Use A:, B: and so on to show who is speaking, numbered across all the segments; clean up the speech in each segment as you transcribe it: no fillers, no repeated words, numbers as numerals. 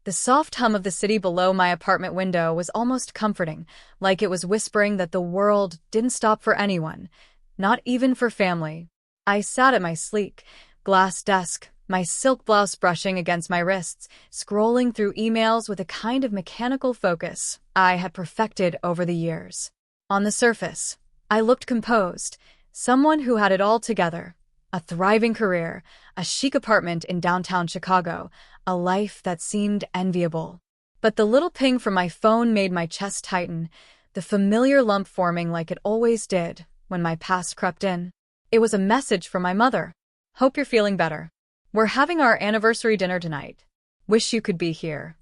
A: The soft hum of the city below my apartment window was almost comforting, like it was whispering that the world didn't stop for anyone, not even for family. I sat at my sleek, glass desk, my silk blouse brushing against my wrists, scrolling through emails with a kind of mechanical focus I had perfected over the years. On the surface, I looked composed, someone who had it all together. A thriving career, a chic apartment in downtown Chicago, a life that seemed enviable. But the little ping from my phone made my chest tighten, the familiar lump forming like it always did when my past crept in. It was a message from my mother. "Hope you're feeling better. We're having our anniversary dinner tonight. Wish you could be here."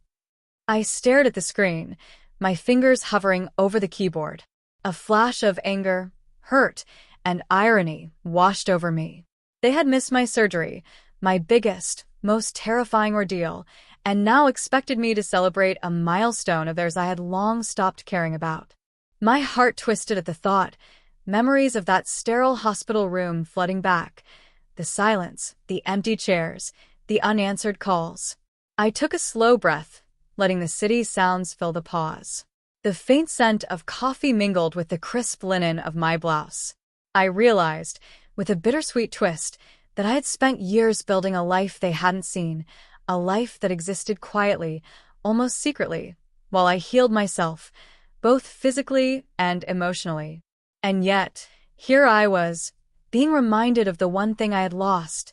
A: I stared at the screen, my fingers hovering over the keyboard. A flash of anger, hurt, and irony washed over me. They had missed my surgery, my biggest, most terrifying ordeal, and now expected me to celebrate a milestone of theirs I had long stopped caring about. My heart twisted at the thought, memories of that sterile hospital room flooding back, the silence, the empty chairs, the unanswered calls. I took a slow breath, letting the city sounds fill the pause. The faint scent of coffee mingled with the crisp linen of my blouse. I realized, with a bittersweet twist, that I had spent years building a life they hadn't seen, a life that existed quietly, almost secretly, while I healed myself, both physically and emotionally. And yet, here I was, being reminded of the one thing I had lost,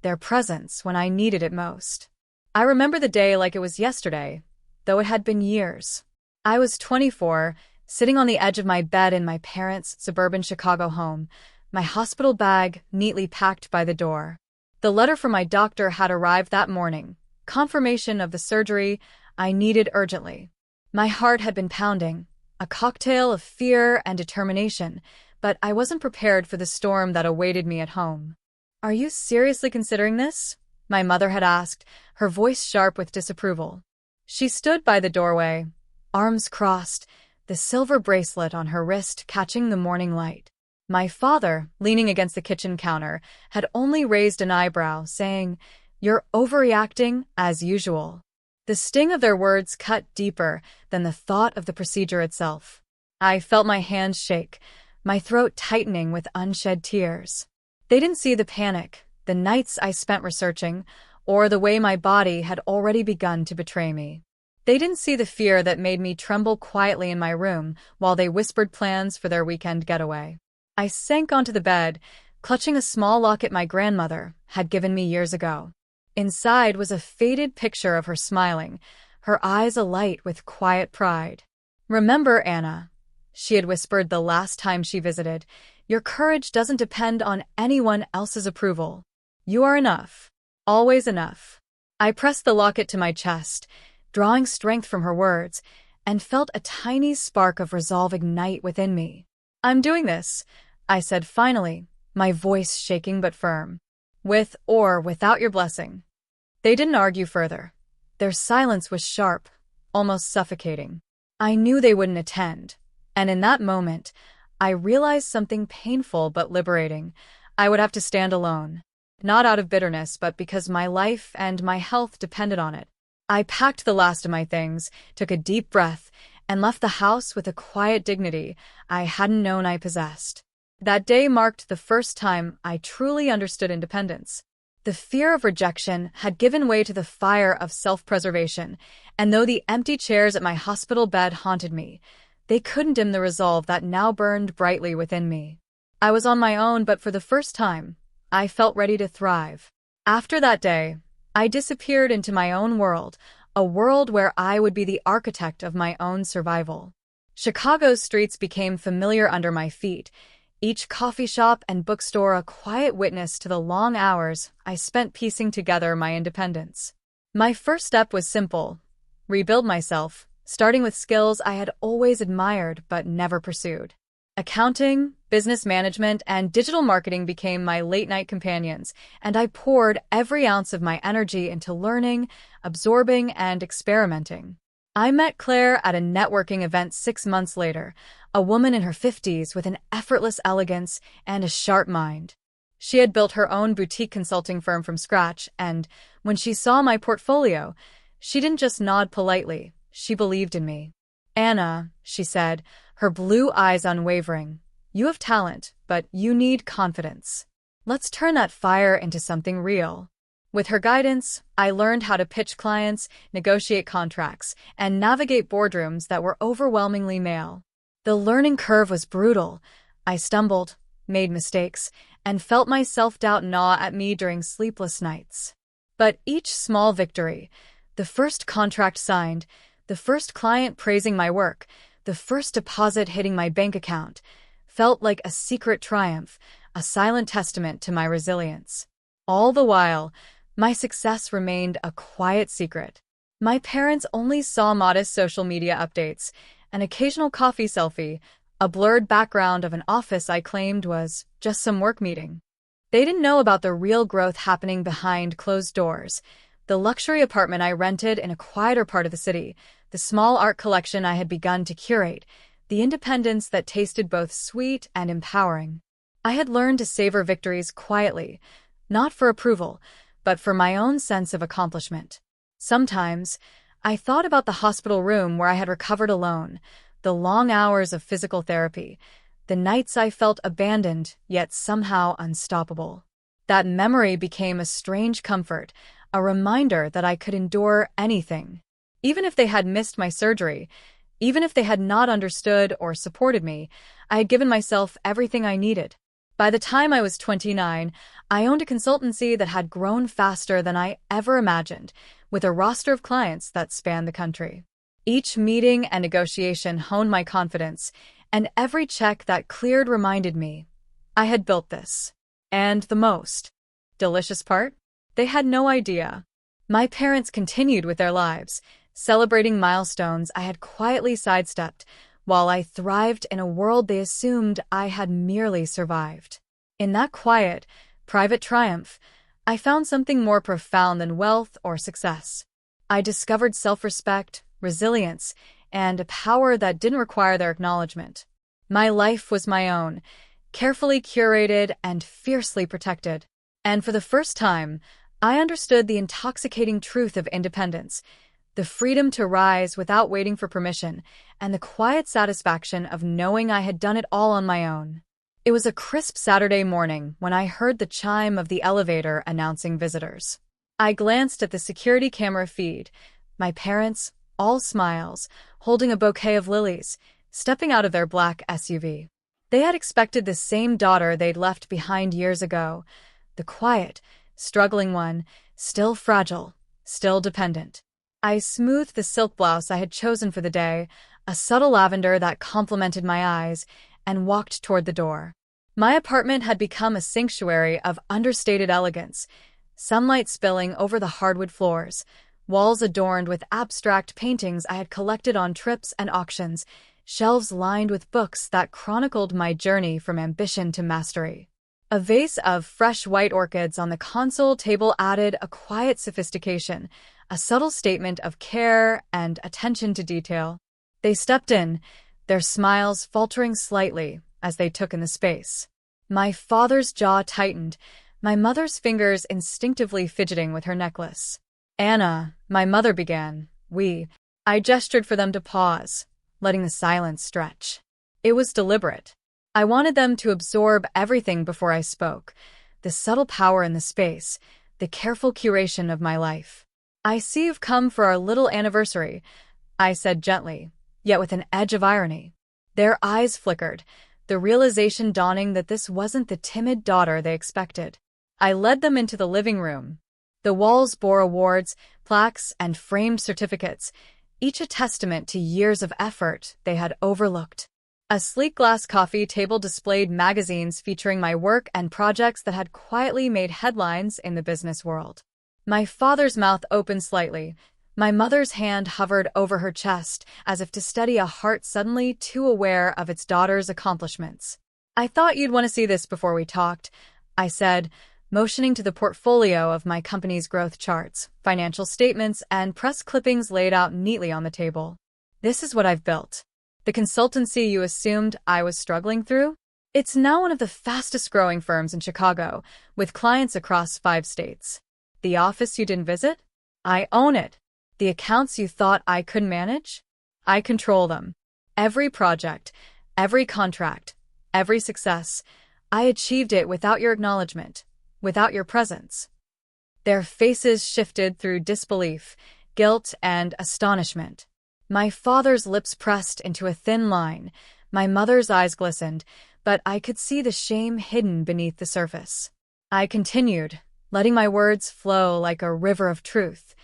A: their presence when I needed it most. I remember the day like it was yesterday, though it had been years. I was 24, sitting on the edge of my bed in my parents' suburban Chicago home, my hospital bag neatly packed by the door. The letter from my doctor had arrived that morning, confirmation of the surgery I needed urgently. My heart had been pounding, a cocktail of fear and determination, but I wasn't prepared for the storm that awaited me at home. "Are you seriously considering this?" my mother had asked, her voice sharp with disapproval. She stood by the doorway, arms crossed, the silver bracelet on her wrist catching the morning light. My father, leaning against the kitchen counter, had only raised an eyebrow, saying, "You're overreacting, as usual." The sting of their words cut deeper than the thought of the procedure itself. I felt my hands shake, my throat tightening with unshed tears. They didn't see the panic, the nights I spent researching, or the way my body had already begun to betray me. They didn't see the fear that made me tremble quietly in my room while they whispered plans for their weekend getaway. I sank onto the bed, clutching a small locket my grandmother had given me years ago. Inside was a faded picture of her smiling, her eyes alight with quiet pride. "Remember, Anna," she had whispered the last time she visited, "your courage doesn't depend on anyone else's approval. You are enough. Always enough." I pressed the locket to my chest, drawing strength from her words, and felt a tiny spark of resolve ignite within me. "I'm doing this," I said finally, my voice shaking but firm. "With or without your blessing." They didn't argue further. Their silence was sharp, almost suffocating. I knew they wouldn't attend, and in that moment, I realized something painful but liberating. I would have to stand alone. Not out of bitterness, but because my life and my health depended on it. I packed the last of my things, took a deep breath, and left the house with a quiet dignity I hadn't known I possessed. That day marked the first time I truly understood independence. The fear of rejection had given way to the fire of self-preservation, and though the empty chairs at my hospital bed haunted me, they couldn't dim the resolve that now burned brightly within me. I was on my own, but for the first time, I felt ready to thrive. After that day, I disappeared into my own world, a world where I would be the architect of my own survival. Chicago's streets became familiar under my feet, each coffee shop and bookstore a quiet witness to the long hours I spent piecing together my independence. My first step was simple: rebuild myself, starting with skills I had always admired but never pursued. Accounting, business management, and digital marketing became my late-night companions, and I poured every ounce of my energy into learning, absorbing, and experimenting. I met Claire at a networking event 6 months later, a woman in her 50s with an effortless elegance and a sharp mind. She had built her own boutique consulting firm from scratch, and when she saw my portfolio, She didn't just nod politely, she believed in me. "Anna," she said, her blue eyes unwavering, "you have talent, but you need confidence. Let's turn that fire into something real." With her guidance, I learned how to pitch clients, negotiate contracts, and navigate boardrooms that were overwhelmingly male. The learning curve was brutal. I stumbled, made mistakes, and felt my self-doubt gnaw at me during sleepless nights. But each small victory, the first contract signed, the first client praising my work, the first deposit hitting my bank account, felt like a secret triumph, a silent testament to my resilience. All the while, my success remained a quiet secret. My parents only saw modest social media updates, an occasional coffee selfie, a blurred background of an office I claimed was just some work meeting. They didn't know about the real growth happening behind closed doors, the luxury apartment I rented in a quieter part of the city, the small art collection I had begun to curate, the independence that tasted both sweet and empowering. I had learned to savor victories quietly, not for approval, but for my own sense of accomplishment. Sometimes, I thought about the hospital room where I had recovered alone, the long hours of physical therapy, the nights I felt abandoned yet somehow unstoppable. That memory became a strange comfort, a reminder that I could endure anything. Even if they had missed my surgery, even if they had not understood or supported me, I had given myself everything I needed. By the time I was 29, I owned a consultancy that had grown faster than I ever imagined, with a roster of clients that spanned the country. Each meeting and negotiation honed my confidence, and every check that cleared reminded me, I had built this. And the most delicious part? They had no idea. My parents continued with their lives, celebrating milestones I had quietly sidestepped, while I thrived in a world they assumed I had merely survived. In that quiet, private triumph, I found something more profound than wealth or success. I discovered self-respect, resilience, and a power that didn't require their acknowledgement. My life was my own, carefully curated and fiercely protected. And for the first time, I understood the intoxicating truth of independence, the freedom to rise without waiting for permission, and the quiet satisfaction of knowing I had done it all on my own. It was a crisp Saturday morning when I heard the chime of the elevator announcing visitors. I glanced at the security camera feed, my parents, all smiles, holding a bouquet of lilies, stepping out of their black SUV. They had expected the same daughter they'd left behind years ago, the quiet, struggling one, still fragile, still dependent. I smoothed the silk blouse I had chosen for the day, a subtle lavender that complemented my eyes, and walked toward the door. My apartment had become a sanctuary of understated elegance, sunlight spilling over the hardwood floors, walls adorned with abstract paintings I had collected on trips and auctions, shelves lined with books that chronicled my journey from ambition to mastery. A vase of fresh white orchids on the console table added a quiet sophistication, a subtle statement of care and attention to detail. They stepped in, their smiles faltering slightly as they took in the space. My father's jaw tightened, my mother's fingers instinctively fidgeting with her necklace. "Anna," my mother began, I gestured for them to pause, letting the silence stretch. It was deliberate. I wanted them to absorb everything before I spoke, the subtle power in the space, the careful curation of my life. "I see you've come for our little anniversary," I said gently, yet with an edge of irony. Their eyes flickered, the realization dawning that this wasn't the timid daughter they expected. I led them into the living room. The walls bore awards, plaques, and framed certificates, each a testament to years of effort they had overlooked. A sleek glass coffee table displayed magazines featuring my work and projects that had quietly made headlines in the business world. My father's mouth opened slightly. My mother's hand hovered over her chest, as if to steady a heart suddenly too aware of its daughter's accomplishments. "I thought you'd want to see this before we talked," I said, motioning to the portfolio of my company's growth charts, financial statements, and press clippings laid out neatly on the table. "This is what I've built. The consultancy you assumed I was struggling through? It's now one of the fastest-growing firms in Chicago, with clients across 5 states. The office you didn't visit? I own it. The accounts you thought I could manage? I control them. Every project, every contract, every success, I achieved it without your acknowledgement, without your presence. Their faces shifted through disbelief, guilt, and astonishment. My father's lips pressed into a thin line, my mother's eyes glistened, but I could see the shame hidden beneath the surface. I continued, letting my words flow like a river of truth.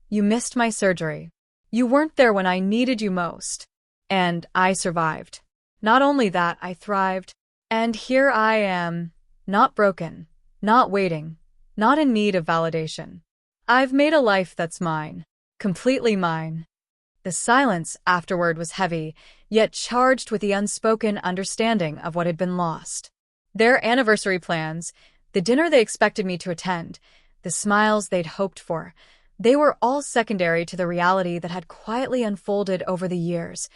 A: You missed my surgery. You weren't there when I needed you most. And I survived. Not only that, I thrived. And here I am, not broken, not waiting, not in need of validation. I've made a life that's mine, completely mine. The silence afterward was heavy, yet charged with the unspoken understanding of what had been lost. Their anniversary plans, the dinner they expected me to attend, the smiles they'd hoped for, they were all secondary to the reality that had quietly unfolded over the years.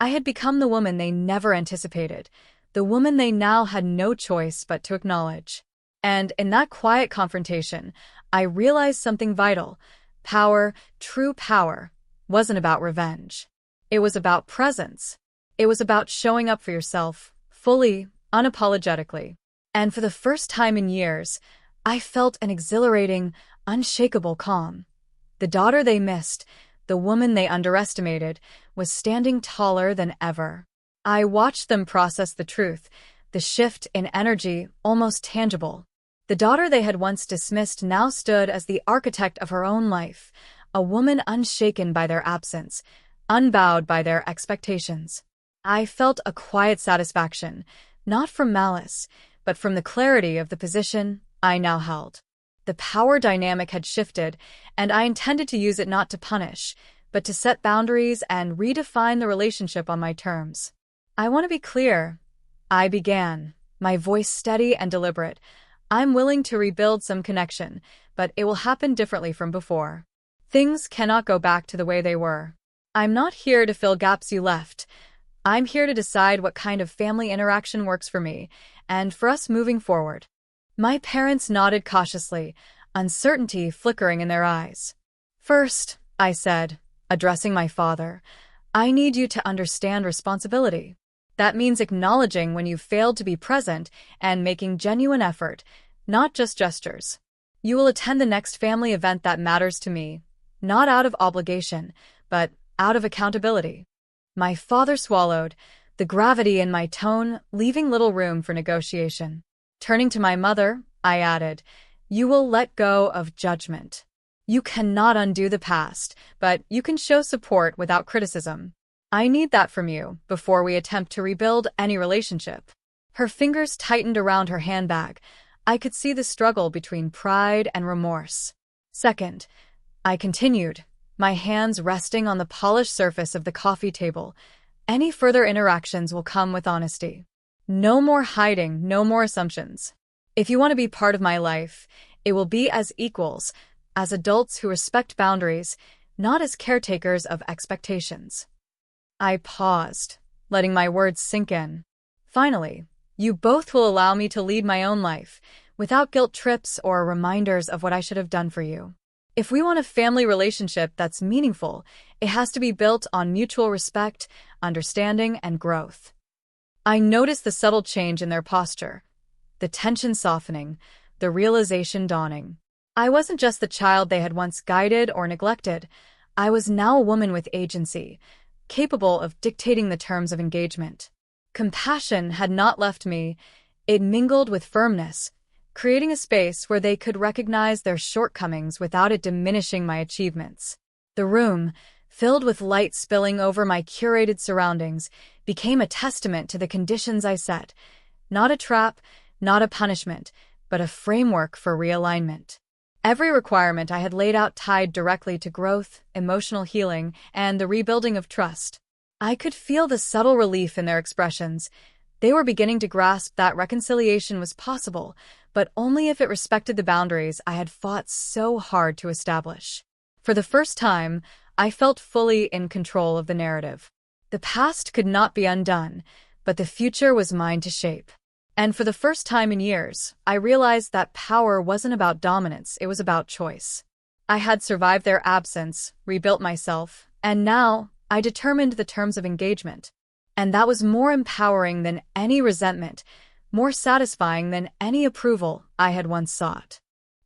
A: I had become the woman they never anticipated, the woman they now had no choice but to acknowledge. And in that quiet confrontation, I realized something vital. Power, true power, wasn't about revenge. It was about presence. It was about showing up for yourself, fully, unapologetically. And for the first time in years, I felt an exhilarating, unshakable calm. The daughter they missed, the woman they underestimated, was standing taller than ever. I watched them process the truth, the shift in energy almost tangible. The daughter they had once dismissed now stood as the architect of her own life, a woman unshaken by their absence, unbowed by their expectations. I felt a quiet satisfaction, not from malice, but from the clarity of the position I now held. The power dynamic had shifted, and I intended to use it not to punish, but to set boundaries and redefine the relationship on my terms. I want to be clear. I began, my voice steady and deliberate. I'm willing to rebuild some connection, but it will happen differently from before. Things cannot go back to the way they were. I'm not here to fill gaps you left. I'm here to decide what kind of family interaction works for me, and for us moving forward. My parents nodded cautiously, uncertainty flickering in their eyes. First, I said, addressing my father, I need you to understand responsibility. That means acknowledging when you've failed to be present and making genuine effort, not just gestures. You will attend the next family event that matters to me, not out of obligation, but out of accountability. My father swallowed, the gravity in my tone leaving little room for negotiation. Turning to my mother, I added, you will let go of judgment. You cannot undo the past, but you can show support without criticism. I need that from you before we attempt to rebuild any relationship. Her fingers tightened around her handbag. I could see the struggle between pride and remorse. Second, I continued, my hands resting on the polished surface of the coffee table. Any further interactions will come with honesty. No more hiding, no more assumptions. If you want to be part of my life, it will be as equals, as adults who respect boundaries, not as caretakers of expectations. I paused, letting my words sink in. Finally, you both will allow me to lead my own life, without guilt trips or reminders of what I should have done for you. If we want a family relationship that's meaningful, it has to be built on mutual respect, understanding, and growth. I noticed the subtle change in their posture, the tension softening, the realization dawning. I wasn't just the child they had once guided or neglected. I was now a woman with agency, capable of dictating the terms of engagement. Compassion had not left me. It mingled with firmness, creating a space where they could recognize their shortcomings without it diminishing my achievements. The room, filled with light spilling over my curated surroundings, became a testament to the conditions I set. Not a trap, not a punishment, but a framework for realignment. Every requirement I had laid out tied directly to growth, emotional healing, and the rebuilding of trust. I could feel the subtle relief in their expressions. They were beginning to grasp that reconciliation was possible, but only if it respected the boundaries I had fought so hard to establish. For the first time, I felt fully in control of the narrative. The past could not be undone, but the future was mine to shape. And for the first time in years, I realized that power wasn't about dominance, it was about choice. I had survived their absence, rebuilt myself, and now I determined the terms of engagement. And that was more empowering than any resentment, more satisfying than any approval I had once sought.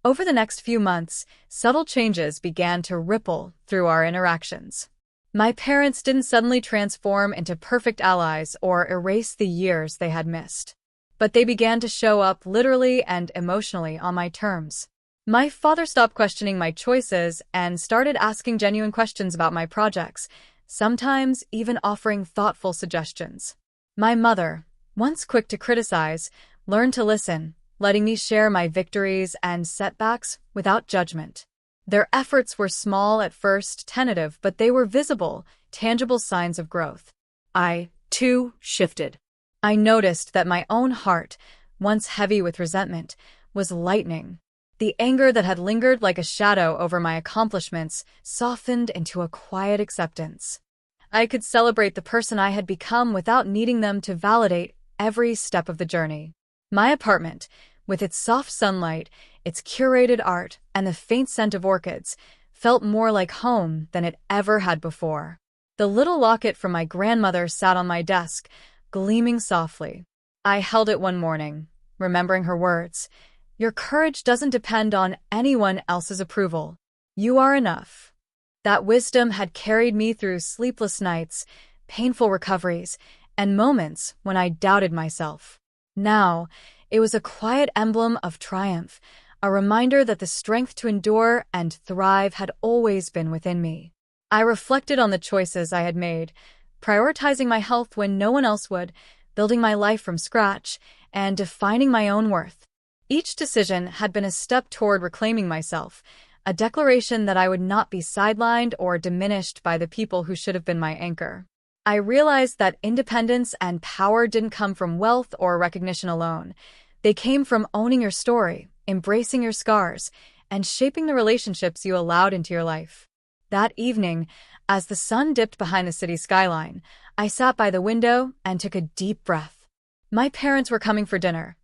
A: Over the next few months, subtle changes began to ripple through our interactions. My parents didn't suddenly transform into perfect allies or erase the years they had missed. But they began to show up literally and emotionally on my terms. My father stopped questioning my choices and started asking genuine questions about my projects, sometimes even offering thoughtful suggestions. My mother, once quick to criticize, learned to listen, letting me share my victories and setbacks without judgment. Their efforts were small at first, tentative, but they were visible, tangible signs of growth. I, too, shifted. I noticed that my own heart, once heavy with resentment, was lightening. The anger that had lingered like a shadow over my accomplishments softened into a quiet acceptance. I could celebrate the person I had become without needing them to validate every step of the journey. My apartment, with its soft sunlight, its curated art, and the faint scent of orchids, felt more like home than it ever had before. The little locket from my grandmother sat on my desk, gleaming softly. I held it one morning, remembering her words, "Your courage doesn't depend on anyone else's approval. You are enough." That wisdom had carried me through sleepless nights, painful recoveries, and moments when I doubted myself. Now, it was a quiet emblem of triumph, a reminder that the strength to endure and thrive had always been within me. I reflected on the choices I had made, prioritizing my health when no one else would, building my life from scratch, and defining my own worth. Each decision had been a step toward reclaiming myself, a declaration that I would not be sidelined or diminished by the people who should have been my anchor. I realized that independence and power didn't come from wealth or recognition alone. They came from owning your story, embracing your scars, and shaping the relationships you allowed into your life. That evening, as the sun dipped behind the city skyline, I sat by the window and took a deep breath. My parents were coming for dinner,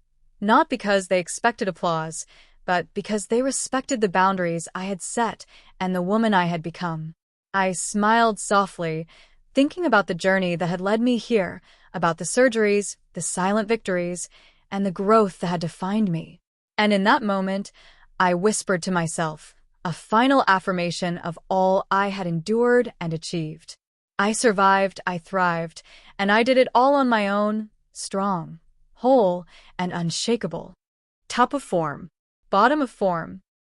A: not because they expected applause, but because they respected the boundaries I had set and the woman I had become. I smiled softly, thinking about the journey that had led me here, about the surgeries, the silent victories, and the growth that had defined me. And in that moment, I whispered to myself, a final affirmation of all I had endured and achieved. I survived, I thrived, and I did it all on my own, strong, whole, and unshakable. Top of form, bottom of form,